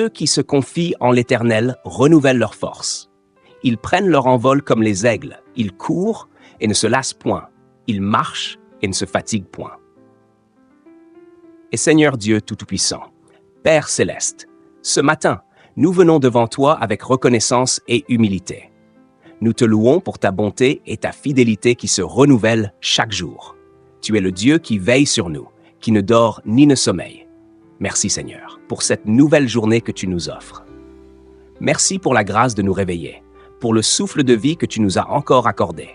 Ceux qui se confient en l'Éternel renouvellent leur force. Ils prennent leur envol comme les aigles. Ils courent et ne se lassent point. Ils marchent et ne se fatiguent point. Et Seigneur Dieu Tout-Puissant, Père Céleste, ce matin, nous venons devant toi avec reconnaissance et humilité. Nous te louons pour ta bonté et ta fidélité qui se renouvellent chaque jour. Tu es le Dieu qui veille sur nous, qui ne dort ni ne sommeille. Merci Seigneur, pour cette nouvelle journée que tu nous offres. Merci pour la grâce de nous réveiller, pour le souffle de vie que tu nous as encore accordé.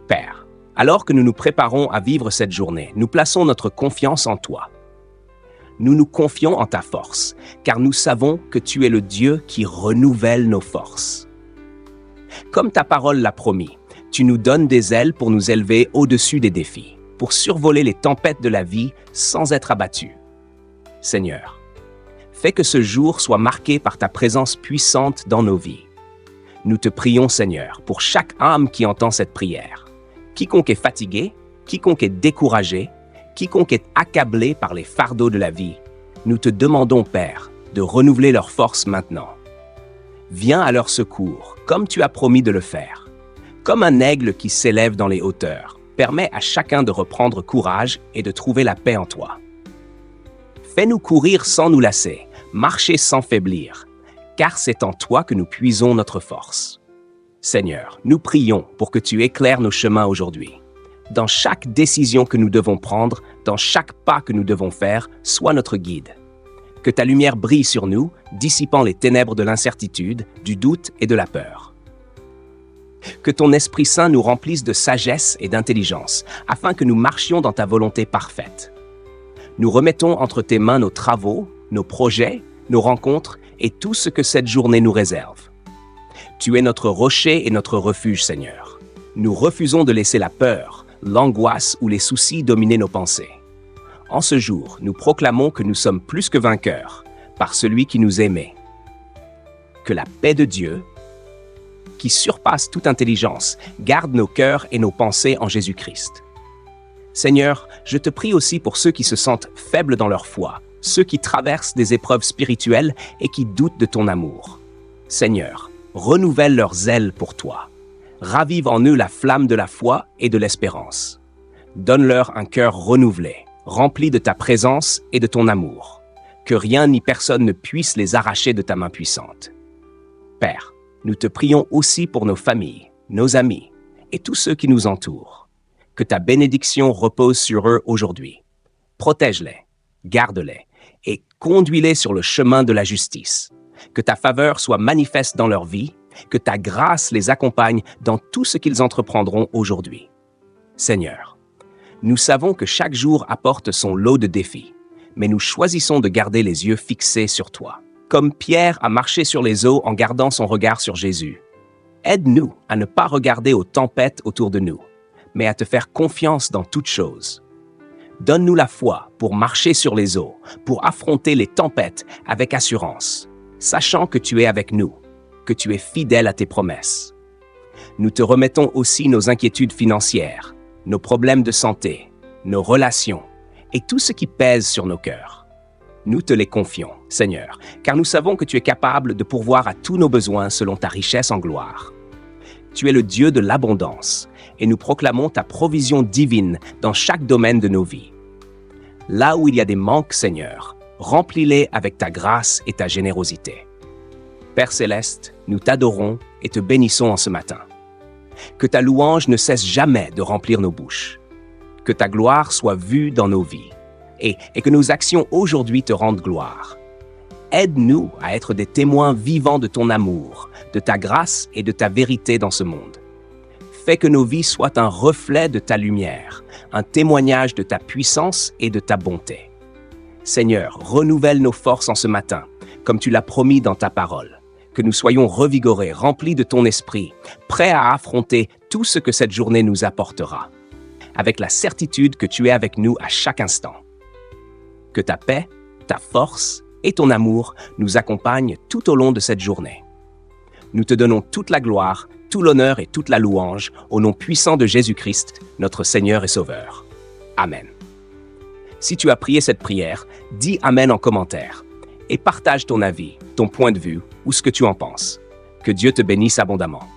Père, alors que nous nous préparons à vivre cette journée, nous plaçons notre confiance en toi. Nous nous confions en ta force, car nous savons que tu es le Dieu qui renouvelle nos forces. Comme ta parole l'a promis, tu nous donnes des ailes pour nous élever au-dessus des défis, pour survoler les tempêtes de la vie sans être abattus. Seigneur, fais que ce jour soit marqué par ta présence puissante dans nos vies. Nous te prions, Seigneur, pour chaque âme qui entend cette prière. Quiconque est fatigué, quiconque est découragé, quiconque est accablé par les fardeaux de la vie, nous te demandons, Père, de renouveler leur force maintenant. Viens à leur secours, comme tu as promis de le faire. Comme un aigle qui s'élève dans les hauteurs, permets à chacun de reprendre courage et de trouver la paix en toi. Fais-nous courir sans nous lasser, marcher sans faiblir, car c'est en toi que nous puisons notre force. Seigneur, nous prions pour que tu éclaires nos chemins aujourd'hui. Dans chaque décision que nous devons prendre, dans chaque pas que nous devons faire, sois notre guide. Que ta lumière brille sur nous, dissipant les ténèbres de l'incertitude, du doute et de la peur. Que ton Esprit Saint nous remplisse de sagesse et d'intelligence, afin que nous marchions dans ta volonté parfaite. Nous remettons entre tes mains nos travaux, nos projets, nos rencontres et tout ce que cette journée nous réserve. Tu es notre rocher et notre refuge, Seigneur. Nous refusons de laisser la peur, l'angoisse ou les soucis dominer nos pensées. En ce jour, nous proclamons que nous sommes plus que vainqueurs par celui qui nous aimait. Que la paix de Dieu, qui surpasse toute intelligence, garde nos cœurs et nos pensées en Jésus-Christ. Seigneur, je te prie aussi pour ceux qui se sentent faibles dans leur foi, ceux qui traversent des épreuves spirituelles et qui doutent de ton amour. Seigneur, renouvelle leurs ailes pour toi. Ravive en eux la flamme de la foi et de l'espérance. Donne-leur un cœur renouvelé, rempli de ta présence et de ton amour. Que rien ni personne ne puisse les arracher de ta main puissante. Père, nous te prions aussi pour nos familles, nos amis et tous ceux qui nous entourent. Que ta bénédiction repose sur eux aujourd'hui. Protège-les, garde-les et conduis-les sur le chemin de la justice. Que ta faveur soit manifeste dans leur vie, que ta grâce les accompagne dans tout ce qu'ils entreprendront aujourd'hui. Seigneur, nous savons que chaque jour apporte son lot de défis, mais nous choisissons de garder les yeux fixés sur toi. Comme Pierre a marché sur les eaux en gardant son regard sur Jésus. Aide-nous à ne pas regarder aux tempêtes autour de nous, mais à te faire confiance dans toutes choses. Donne-nous la foi pour marcher sur les eaux, pour affronter les tempêtes avec assurance, sachant que tu es avec nous, que tu es fidèle à tes promesses. Nous te remettons aussi nos inquiétudes financières, nos problèmes de santé, nos relations et tout ce qui pèse sur nos cœurs. Nous te les confions, Seigneur, car nous savons que tu es capable de pourvoir à tous nos besoins selon ta richesse en gloire. Tu es le Dieu de l'abondance, et nous proclamons ta provision divine dans chaque domaine de nos vies. Là où il y a des manques, Seigneur, remplis-les avec ta grâce et ta générosité. Père Céleste, nous t'adorons et te bénissons en ce matin. Que ta louange ne cesse jamais de remplir nos bouches. Que ta gloire soit vue dans nos vies. Et que nos actions aujourd'hui te rendent gloire. Aide-nous à être des témoins vivants de ton amour, de ta grâce et de ta vérité dans ce monde. Fais que nos vies soient un reflet de ta lumière, un témoignage de ta puissance et de ta bonté. Seigneur, renouvelle nos forces en ce matin, comme tu l'as promis dans ta parole. Que nous soyons revigorés, remplis de ton esprit, prêts à affronter tout ce que cette journée nous apportera, avec la certitude que tu es avec nous à chaque instant. Que ta paix, ta force et ton amour nous accompagnent tout au long de cette journée. Nous te donnons toute la gloire, tout l'honneur et toute la louange au nom puissant de Jésus-Christ, notre Seigneur et Sauveur. Amen. Si tu as prié cette prière, dis Amen en commentaire. et partage ton avis, ton point de vue ou ce que tu en penses. Que Dieu te bénisse abondamment.